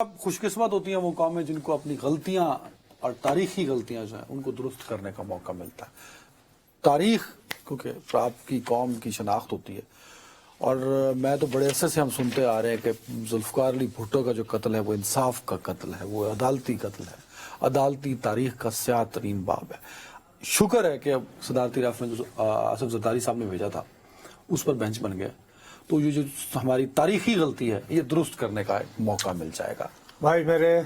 اب خوش قسمت ہوتی ہیں وہ قومیں جن کو اپنی غلطیاں اور تاریخی غلطیاں جو ہیں ان کو درست کرنے کا موقع ملتا ہے. تاریخ کیونکہ آپ کی قوم کی شناخت ہوتی ہے، اور میں تو بڑے عرصے سے ہم سنتے آ رہے ہیں کہ ذوالفقار علی بھٹو کا جو قتل ہے وہ انصاف کا قتل ہے، وہ عدالتی قتل ہے، عدالتی تاریخ کا سیاہ ترین باب ہے. شکر ہے کہ اب صدارتی ریفرنس جو آصف زرداری صاحب نے بھیجا تھا اس پر بینچ بن گیا، تو یہ جو ہماری تاریخی غلطی ہے یہ درست کرنے کا ایک موقع مل جائے گا. بھائی میرے،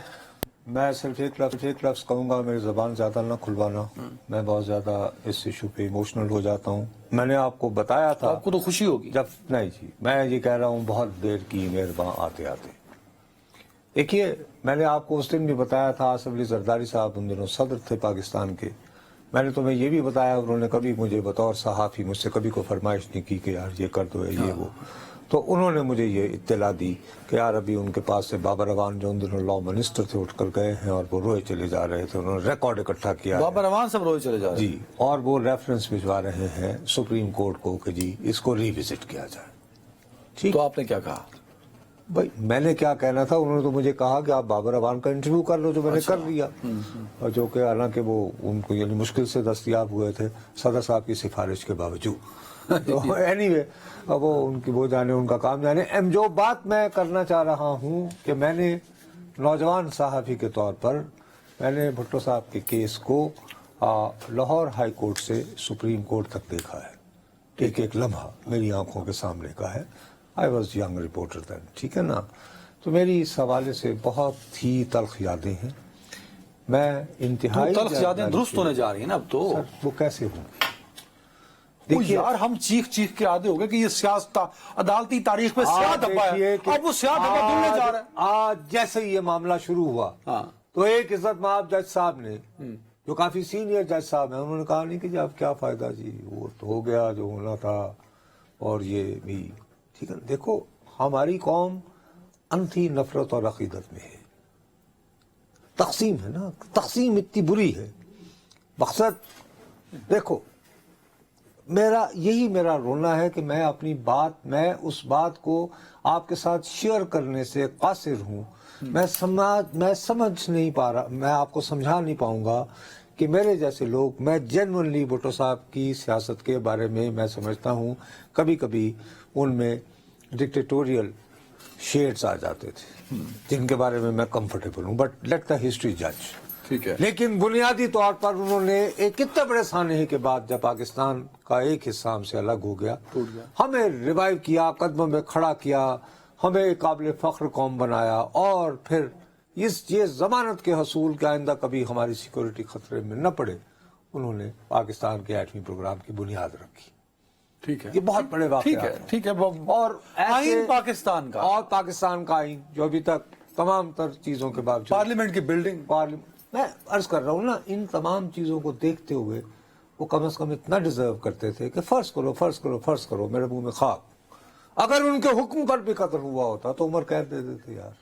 میں صرف ایک لفظ کہوں گا، میری زبان زیادہ نہ کھلوانا. میں بہت زیادہ اس ایشو پہ ایموشنل ہو جاتا ہوں. میں نے آپ کو بتایا تھا، آپ کو تو خوشی ہوگی جب نہیں جی، میں یہ کہہ رہا ہوں بہت دیر کی مہرباں آتے آتے. دیکھیے، میں نے آپ کو اس دن بھی بتایا تھا، آصف علی زرداری صاحب ان دنوں صدر تھے پاکستان کے. میں نے تمہیں یہ بھی بتایا، انہوں نے کبھی مجھے بطور صحافی مجھ سے کبھی کوئی فرمائش نہیں کی کہ یار یہ کر دو یہ وہ. تو انہوں نے مجھے یہ اطلاع دی کہ یار ابھی ان کے پاس سے بابر اعوان جو ان دنوں لا منسٹر تھے اٹھ کر گئے ہیں اور وہ روئے چلے جا رہے تھے. انہوں نے ریکارڈ اکٹھا کیا ہے. بابر اعوان صاحب روئے چلے جا رہے ہیں جی، اور وہ ریفرنس بھجوا رہے ہیں سپریم کورٹ کو کہ جی اس کو ری وزٹ کیا جائے. ٹھیک، تو آپ نے کیا کہا؟ بھائی میں نے کیا کہنا تھا، انہوں نے تو مجھے کہا کہ آپ بابر اعوان کا انٹرویو کر لو، جو میں نے کر لیا. اور جو کہ حالانکہ وہ ان کو یعنی مشکل سے دستیاب ہوئے تھے صدر صاحب کی سفارش کے باوجود. تو اینی وے، اب وہ ان کی وہ جانے، ان کا کام جانے. جو بات میں کرنا چاہ رہا ہوں کہ میں نے نوجوان صحافی کے طور پر میں نے بھٹو صاحب کے کیس کو لاہور ہائی کورٹ سے سپریم کورٹ تک دیکھا ہے. ایک ایک لمحہ میری آنکھوں کے سامنے کا ہے. آئی واز ینگ رپورٹر دین، ٹھیک ہے نا. تو میری اس حوالے سے بہت ہی تلخ یادیں ہیں. میں انتہائی تلخ یادیں درست ہونے جا رہی ہیں نا اب تو. وہ کیسے ہوں؟ دیکھیے یار، ہم چیخ کے عادی ہو گئے کہ یہ سیاست عدالتی تاریخ میں سیاہ دھبا ہے، اب وہ سیاہ دھبا دھلنے جا رہا ہے. آج جیسے یہ معاملہ شروع ہوا تو ایک عزت مآب جج صاحب نے، جو کافی سینئر جج صاحب ہیں، انہوں نے کہا نہیں کہ جی اب کیا فائدہ جی، وہ تو ہو گیا جو ہونا تھا. اور یہ بھی ٹھیک ہے. دیکھو، ہماری قوم انتھی نفرت اور عقیدت میں ہے. تقسیم ہے نا، تقسیم اتنی بری ہے. مقصد دیکھو، یہی میرا رونا ہے کہ میں اپنی بات، میں اس بات کو آپ کے ساتھ شیئر کرنے سے قاصر ہوں. میں سمجھ نہیں پا رہا، میں آپ کو سمجھا نہیں پاؤں گا کہ میرے جیسے لوگ، میں جینوئنلی بھٹو صاحب کی سیاست کے بارے میں سمجھتا ہوں کبھی کبھی ان میں ڈکٹیٹوریل شیڈز آ جاتے تھے جن کے بارے میں کمفرٹیبل ہوں. بٹ لیٹ دا ہسٹری جج. ٹھیک ہے، لیکن بنیادی طور پر انہوں نے ایک اتنے بڑے سانحے کے بعد جب پاکستان کا ایک حصہ ہم سے الگ ہو گیا، ہمیں ریوائیو کیا، قدموں میں کھڑا کیا، ہمیں ایک قابل فخر قوم بنایا، اور پھر یہ ضمانت کے حصول کے آئندہ کبھی ہماری سیکورٹی خطرے میں نہ پڑے، انہوں نے پاکستان کے ایٹمی پروگرام کی بنیاد رکھی. ٹھیک ہے، یہ بہت بڑے واقعات ہیں. ٹھیک ہے. اور آئین پاکستان کا، اور پاکستان کا آئین جو ابھی تک تمام تر چیزوں کے باوجود، پارلیمنٹ کی بلڈنگ، میں عرض کر رہا ہوں نا، ان تمام چیزوں کو دیکھتے ہوئے وہ کم از کم اتنا ڈیزرو کرتے تھے کہ فرض کرو میرے منہ میں خاک، اگر ان کے حکم پر بھی قتل ہوا ہوتا تو عمر قید دے دیتے یار.